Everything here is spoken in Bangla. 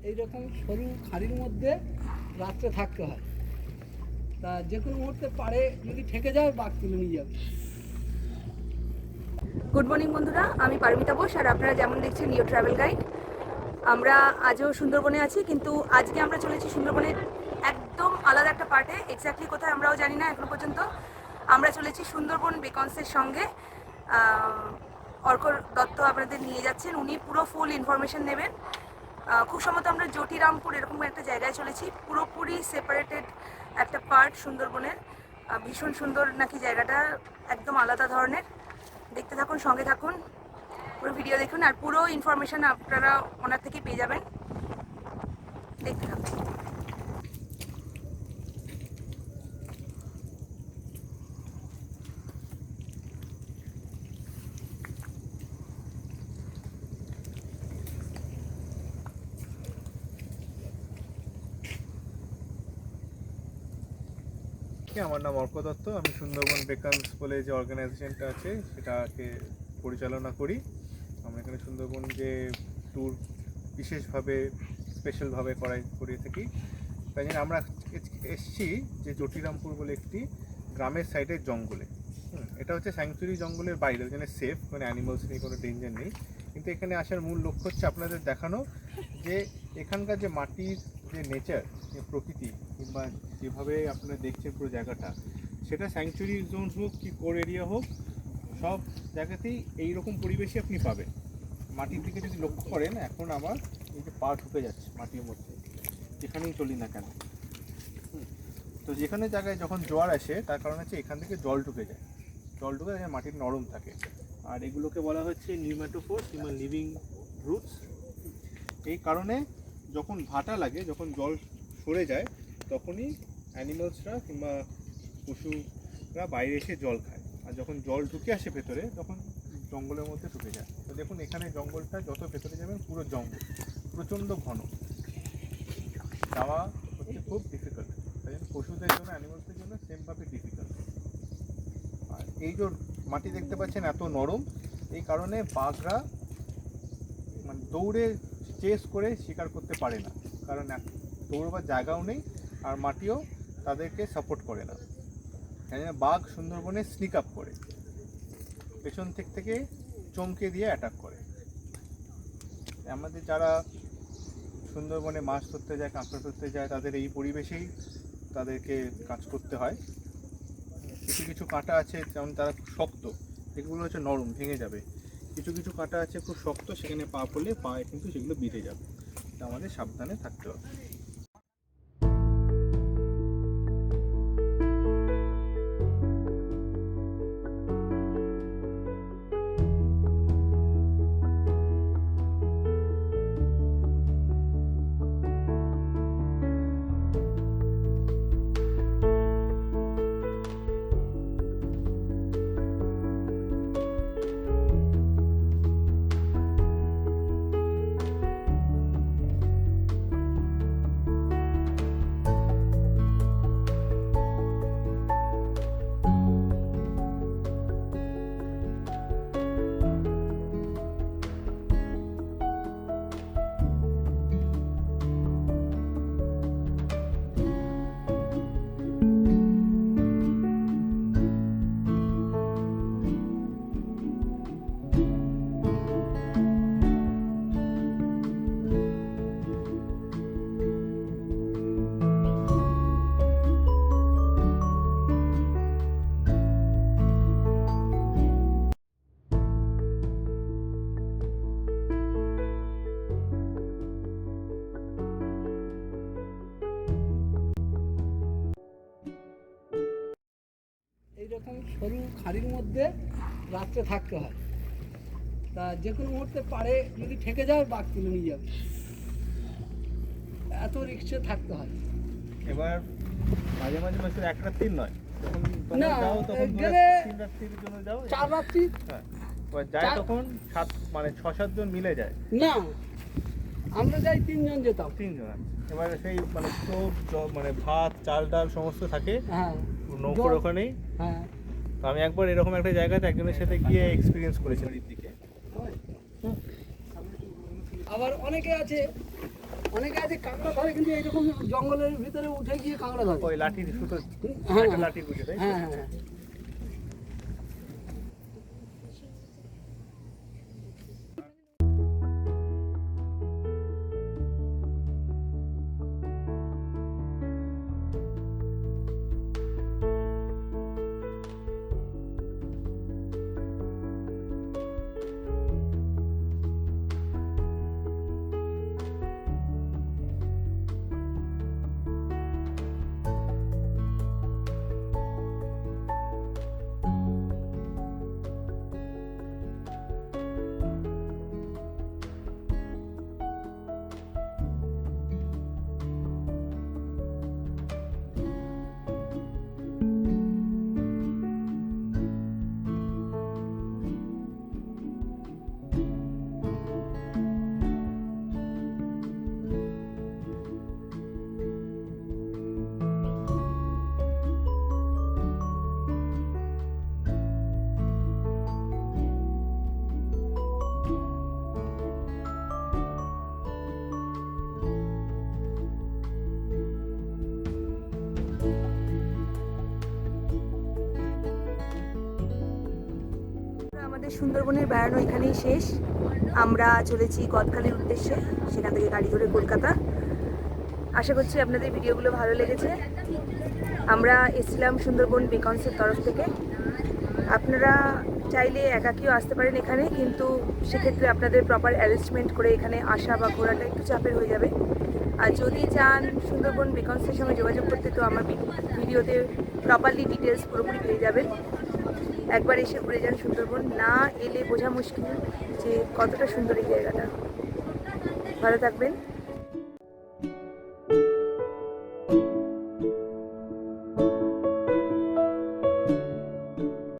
এইরকম সরু খাড়ির মধ্যে রাত্রে থাকতে হয়। তা যে কোনো মুহূর্তে পাড়ে যদি ঠেকে যায় বাঘ তুলে নিয়ে যাবে। গুড মর্নিং বন্ধুরা, আমি পারমিতা বোস আর আপনারা যেমন দেখছেন নিউ ট্রাভেল গাইড। আমরা আজও সুন্দরবনে আছি, কিন্তু আজকে আমরা চলেছি সুন্দরবনের একদম আলাদা একটা পার্টে। এক্স্যাক্টলি কোথায় আমরাও জানি না এখনো পর্যন্ত। আমরা চলেছি সুন্দরবন বেকন্সের সঙ্গে। অর্ক দত্ত আপনাদের নিয়ে যাচ্ছেন, উনি পুরো ফুল ইনফরমেশন নেবেন। খুব সম্ভবত আমরা জ্যোতিরামপুর এরকম একটা জায়গায় চলেছি, পুরোপুরি সেপারেটেড একটা পার্ট সুন্দরবনের। ভীষণ সুন্দর নাকি জায়গাটা, একদম আলাদা ধরনের। দেখতে থাকুন, সঙ্গে থাকুন, পুরো ভিডিও দেখুন আর পুরো ইনফরমেশন আপনারা ওনার থেকে পেয়ে যাবেন। দেখতে থাকুন। আমার নাম অর্ক দত্ত। আমি সুন্দরবন বেকন্স বলে যে অর্গানাইজেশনটা আছে সেটাকে পরিচালনা করি। আমরা এখানে সুন্দরবন যে ট্যুর বিশেষভাবে স্পেশালভাবে করিয়ে থাকি। তাই জন্য আমরা এসছি যে জ্যোতিরামপুর বলে একটি গ্রামের সাইডের জঙ্গলে। এটা হচ্ছে স্যাংচুরি জঙ্গলের বাইরে, ওখানে সেফ, মানে অ্যানিমালস নিয়ে কোনো ডেঞ্জার নেই। কিন্তু এখানে আসার মূল লক্ষ্য হচ্ছে আপনাদের দেখানো যে এখানকার যে মাটির যে নেচার, যে প্রকৃতি, কিংবা যেভাবে আপনারা দেখছেন পুরো জায়গাটা, সেটা স্যাংচুরি জোন হোক কি কোর এরিয়া হোক, সব জায়গাতেই এইরকম পরিবেশই আপনি পাবেন। মাটির দিকে যদি লক্ষ্য করেন, এখন আমার এই যে পা ঢুকে যাচ্ছে মাটির মধ্যে, যেখানেই চলি না কেন। তো যেখানে জায়গায় যখন জোয়ার আসে তার কারণ হচ্ছে এখান থেকে জল ঢুকে যায়, মাটির নরম থাকে। আর এগুলোকে বলা হচ্ছে নিউম্যাটোফোর্স কিংবা লিভিং রুটস। এই কারণে যখন ভাটা লাগে, যখন জল সরে যায়, তখনই অ্যানিমালসরা কিংবা পশুরা বাইরে এসে জল খায়। আর যখন জল ঢুকে আসে ভেতরে, তখন জঙ্গলের মধ্যে ঢুকে যায়। তো দেখুন এখানে জঙ্গলটা যত ভেতরে যাবেন পুরো জঙ্গল, প্রচণ্ড ঘন, যাওয়া হচ্ছে খুব ডিফিকাল্ট। তাই জন্য পশুদের জন্য, অ্যানিমালসদের জন্য সেমভাবে ডিফিকাল্ট। আর এই যে মাটি দেখতে পাচ্ছেন এত নরম, এই কারণে বাঘরা মানে দৌড়ে চেস করে শিকার করতে পারে না, কারণ দৌড়বার জায়গাও নেই আর মাটিও তাদেরকে সাপোর্ট করে না। তাই জন্য বাঘ সুন্দরবনে স্নিক আপ করে, পেছন থেকে চমকে দিয়ে অ্যাটাক করে। আমাদের যারা সুন্দরবনে মাছ ধরতে যায়, কাঁকড়া ধরতে যায়, তাদের এই পরিবেশেই তাদেরকে কাজ করতে হয়। কিছু কিছু কাঁটা আছে যেমন তারা খুব শক্ত, এগুলো হচ্ছে নরম, ভেঙে যাবে। কিছু কিছু কাঁটা আছে খুব শক্ত, সেখানে পা পড়লে পায়ে কিন্তু সেগুলো বিঁধে যাবে। তা আমাদের সাবধানে থাকতে হবে। এইরকম সরু খাড়ির মধ্যে রাত্রে থাকতে হয়। তা যে কোনো মুহূর্তে পাড়ে যদি ঠেকে যায় বাঘ তুলে নিয়ে যাবে, এত রিক্সে থাকতে হয়। এবার মাঝে মাঝে মাসের এক রাত্রির নয়, যখন না, যাও তখন গেলে 3 রাত্রির জন্য যাও, 4 রাত্রি। হ্যাঁ, এবার যায় তখন 6-7 জন মিলে যায়। না, আমরা যাই 3 জন যেতাম। 3 জন। এবার সেই স্টোভ, মানে ভাত, চাল ডাল সমস্ত থাকে হ্যাঁ, নৌকোর ওখানেই। হ্যাঁ। তো আমি একবার এরকম একটা জায়গাতে একজনের সাথে গিয়ে এক্সপিরিয়েন্স করেছি। দিকে আবার অনেকে আছে অনেকে আছে কাঁকড়া ধরে, কিন্তু এরকম জঙ্গলের ভিতরে উঠে গিয়ে কাঁকড়া ধরে। ওই লাঠি সুতো হ্যাঁ একটা লাঠি বুঝে তাই তো? হ্যাঁ হ্যাঁ। আমাদের সুন্দরবনের বেড়ানো এখানেই শেষ। আমরা চলেছি গদখালির উদ্দেশ্যে, সেখান থেকে গাড়ি ধরে কলকাতা। আশা করছি আপনাদের ভিডিওগুলো ভালো লেগেছে। আমরা এসেছিলাম সুন্দরবন বেকন্সের তরফ থেকে। আপনারা চাইলে একাকিও আসতে পারেন এখানে, কিন্তু সেক্ষেত্রে আপনাদের প্রপার অ্যারেঞ্জমেন্ট করে এখানে আসা বা ঘোরাটা একটু চাপের হয়ে যাবে। আর যদি চান সুন্দরবন বেকন্সের সঙ্গে যোগাযোগ করতে, তো আমার ভিডিওতে প্রপারলি ডিটেলস পুরোপুরি পেয়ে যাবেন। একবার এসে ঘুরে যান সুন্দরবন, না এলে বোঝা মুশকিল যে কতটা সুন্দর এই জায়গাটা। ভালো থাকবেন।